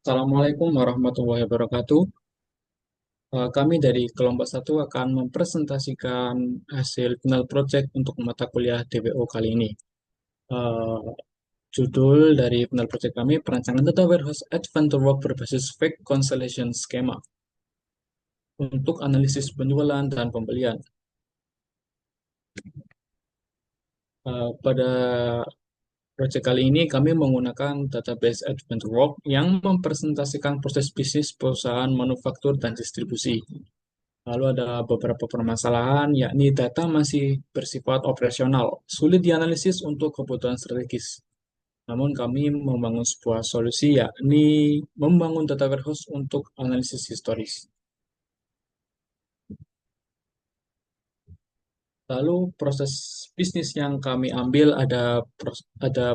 Assalamualaikum warahmatullahi wabarakatuh. Kami dari kelompok satu akan mempresentasikan hasil final project untuk mata kuliah DWO kali ini. Eh, Judul dari final project kami, perancangan data warehouse advanced work berbasis fake constellation schema untuk analisis penjualan dan pembelian. Pada project kali ini kami menggunakan database advanced work yang mempresentasikan proses bisnis perusahaan manufaktur dan distribusi. Lalu ada beberapa permasalahan, yakni data masih bersifat operasional, sulit dianalisis untuk kebutuhan strategis. Namun kami membangun sebuah solusi, yakni membangun data warehouse untuk analisis historis. Lalu proses bisnis yang kami ambil ada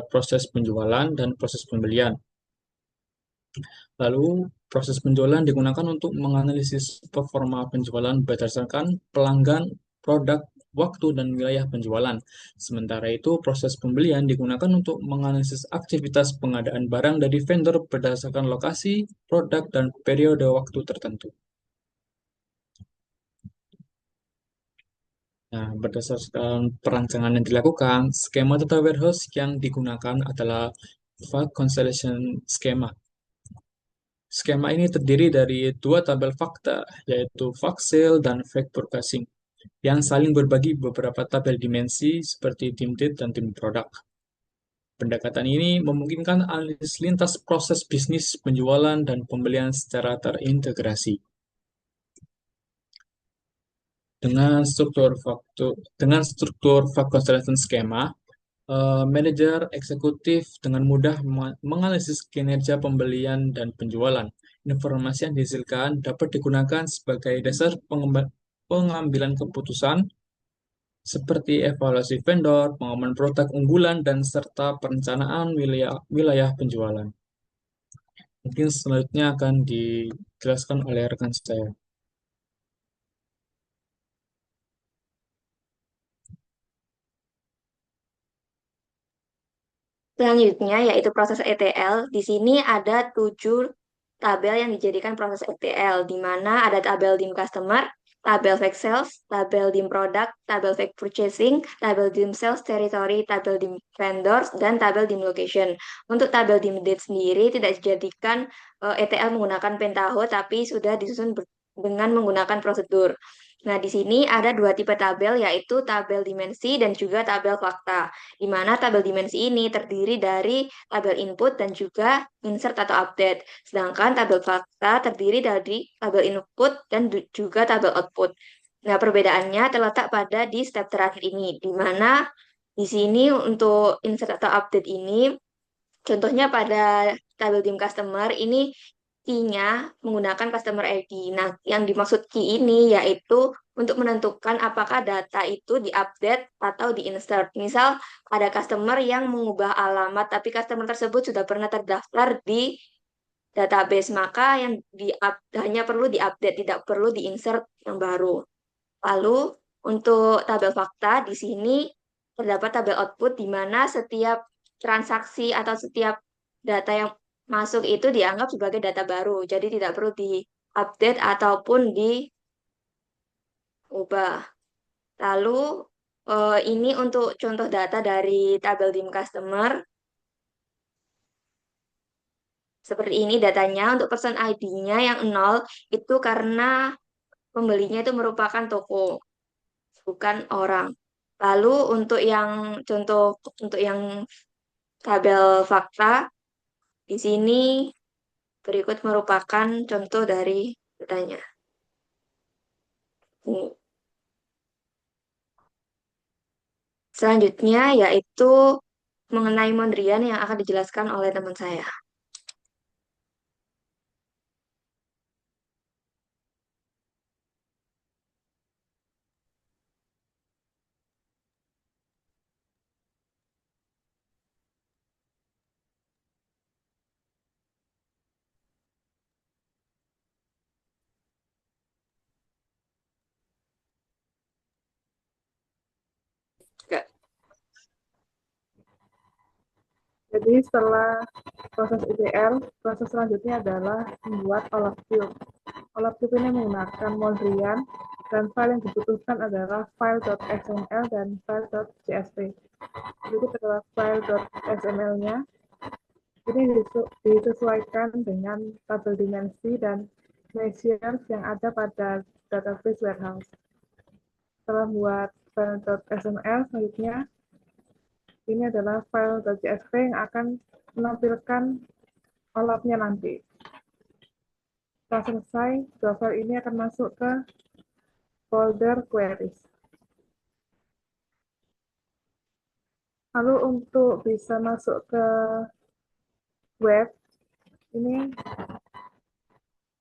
proses penjualan dan proses pembelian. Lalu proses penjualan digunakan untuk menganalisis performa penjualan berdasarkan pelanggan, produk, waktu, dan wilayah penjualan. Sementara itu, proses pembelian digunakan untuk menganalisis aktivitas pengadaan barang dari vendor berdasarkan lokasi, produk, dan periode waktu tertentu. Nah, berdasarkan perancangan yang dilakukan, skema data warehouse yang digunakan adalah Fake Constellation Schema. Skema ini terdiri dari dua tabel fakta, yaitu fact sale dan fact forecasting, yang saling berbagi beberapa tabel dimensi seperti tim date dan tim produk. Pendekatan ini memungkinkan analisis lintas proses bisnis penjualan dan pembelian secara terintegrasi. Dengan struktur fact constellation skema, manajer eksekutif dengan mudah menganalisis kinerja pembelian dan penjualan. Informasi yang dihasilkan dapat digunakan sebagai dasar pengambilan keputusan seperti evaluasi vendor, pengaman produk unggulan, dan serta perencanaan wilayah penjualan. Mungkin selanjutnya akan dijelaskan oleh rekan saya. Selanjutnya yaitu proses ETL. Di sini ada 7 tabel yang dijadikan proses ETL, di mana ada tabel dim customer, tabel fake sales, tabel dim product, tabel fake purchasing, tabel dim sales territory, tabel dim vendors, dan tabel dim location. Untuk tabel dim date sendiri tidak dijadikan ETL menggunakan Pentaho, tapi sudah disusun dengan menggunakan prosedur. Nah, di sini ada dua tipe tabel, yaitu tabel dimensi dan juga tabel fakta, di mana tabel dimensi ini terdiri dari tabel input dan juga insert atau update. Sedangkan tabel fakta terdiri dari tabel input dan juga tabel output. Nah, perbedaannya terletak pada di step terakhir ini, di mana di sini untuk insert atau update ini, contohnya pada tabel dim customer ini key-nya menggunakan customer ID. Nah, yang dimaksud key ini yaitu untuk menentukan apakah data itu diupdate atau diinsert. Misal ada customer yang mengubah alamat tapi customer tersebut sudah pernah terdaftar di database, maka yang hanya perlu diupdate, tidak perlu diinsert yang baru. Lalu untuk tabel fakta di sini terdapat tabel output di mana setiap transaksi atau setiap data yang masuk itu dianggap sebagai data baru. Jadi tidak perlu diupdate ataupun diubah. Lalu ini untuk contoh data dari tabel dim customer. Seperti ini datanya untuk person ID-nya yang nol itu karena pembelinya itu merupakan toko, bukan orang. Lalu untuk yang tabel fakta di sini berikut merupakan contoh dari datanya. Ini. Selanjutnya yaitu mengenai Mondrian yang akan dijelaskan oleh teman saya. Jadi setelah proses ETL, proses selanjutnya adalah membuat OLAP cube. OLAP cube ini menggunakan Mondrian dan file yang dibutuhkan adalah file.xml dan file.csv. Berikut adalah file.xml-nya. Ini disesuaikan dengan tabel dimensi dan measures yang ada pada database warehouse. Setelah membuat file.xml, selanjutnya ini adalah file.csv yang akan menampilkan OLAP-nya nanti. Setelah selesai, dua file ini akan masuk ke folder queries. Lalu untuk bisa masuk ke web, ini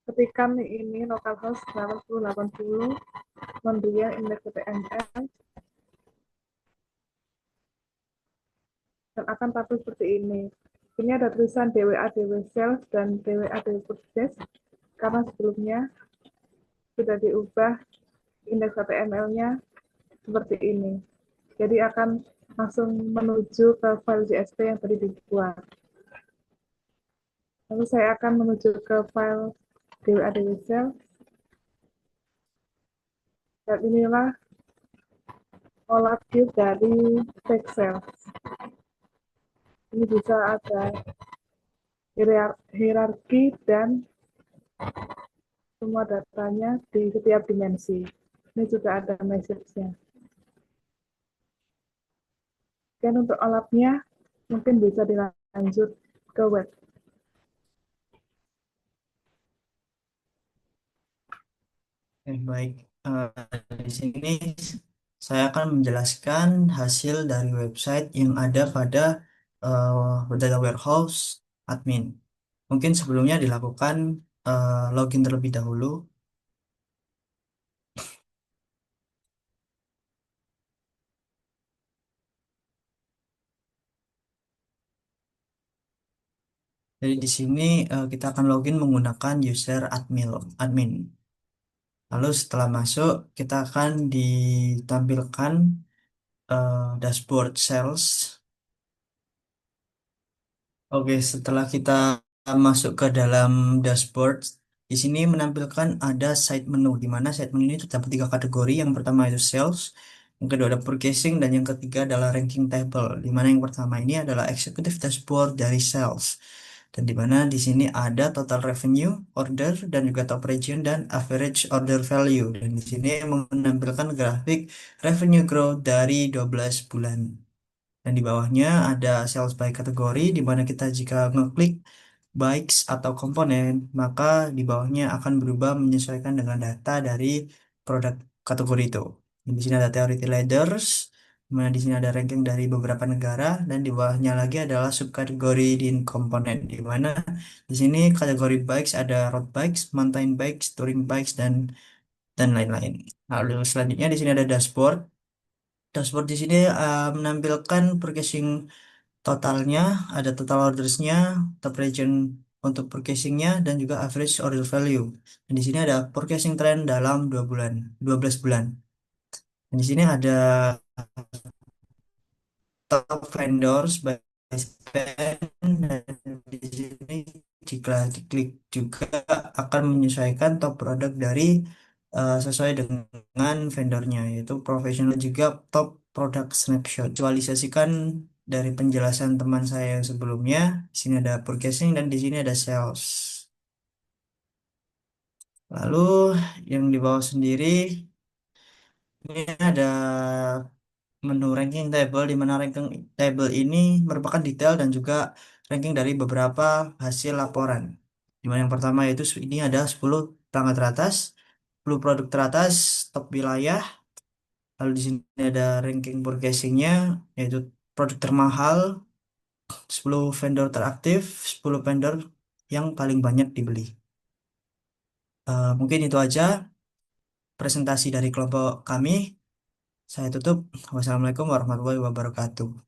ketikkan ini localhost 8080 Mondrian index.html dan akan tampil seperti ini. Ini ada tulisan DWA-DW sales dan DWA-DW purchase karena sebelumnya sudah diubah index.html-nya seperti ini. Jadi akan langsung menuju ke file CSV yang tadi dibuat. Lalu saya akan menuju ke file DWA-DW sales. Dan inilah OLAP cube dari Excel. Ini bisa ada hierarki dan semua datanya di setiap dimensi. Ini juga ada message-nya. Dan untuk OLAP-nya mungkin bisa dilanjut ke web. Baik. Di sini saya akan menjelaskan hasil dari website yang ada pada data warehouse admin. Mungkin sebelumnya dilakukan login terlebih dahulu. Jadi di sini kita akan login menggunakan user admin. Lalu setelah masuk, kita akan ditampilkan dashboard sales. Oke, setelah kita masuk ke dalam dashboard, di sini menampilkan ada side menu, di mana side menu ini terdapat tiga kategori. Yang pertama itu sales, yang kedua ada purchasing, dan yang ketiga adalah ranking table. Di mana yang pertama ini adalah executive dashboard dari sales. Dan di mana di sini ada total revenue, order, dan juga top region dan average order value. Dan di sini menampilkan grafik revenue growth dari 12 bulan. Dan di bawahnya ada sales by kategori, di mana kita jika ngeklik bikes atau komponen, maka di bawahnya akan berubah menyesuaikan dengan data dari produk kategori itu. Dan di sini ada theory leaders, di mana di sini ada ranking dari beberapa negara, dan di bawahnya lagi adalah subkategori di komponen, di mana di sini kategori bikes ada road bikes, mountain bikes, touring bikes, dan lain-lain. Lalu selanjutnya di sini ada dashboard. Dashboard di sini menampilkan purchasing totalnya, ada total ordersnya, top region untuk purchasingnya, dan juga average order value. Dan di sini ada purchasing trend dalam 2 bulan, 12 bulan. Dan di sini ada top vendors by spend, dan di sini jika diklik juga akan menyesuaikan top produk dari sesuai dengan vendornya, yaitu profesional, juga top product snapshot. Visualisasikan dari penjelasan teman saya yang sebelumnya. Di sini ada purchasing dan di sini ada sales. Lalu yang di bawah sendiri ini ada menu ranking table, di mana ranking table ini merupakan detail dan juga ranking dari beberapa hasil laporan. Di mana yang pertama yaitu ini ada 10 perangkat teratas, 10 produk teratas, top wilayah. Lalu di sini ada ranking purchasingnya, yaitu produk termahal, 10 vendor teraktif, 10 vendor yang paling banyak dibeli. Mungkin itu aja presentasi dari kelompok kami. Saya tutup. Wassalamualaikum warahmatullahi wabarakatuh.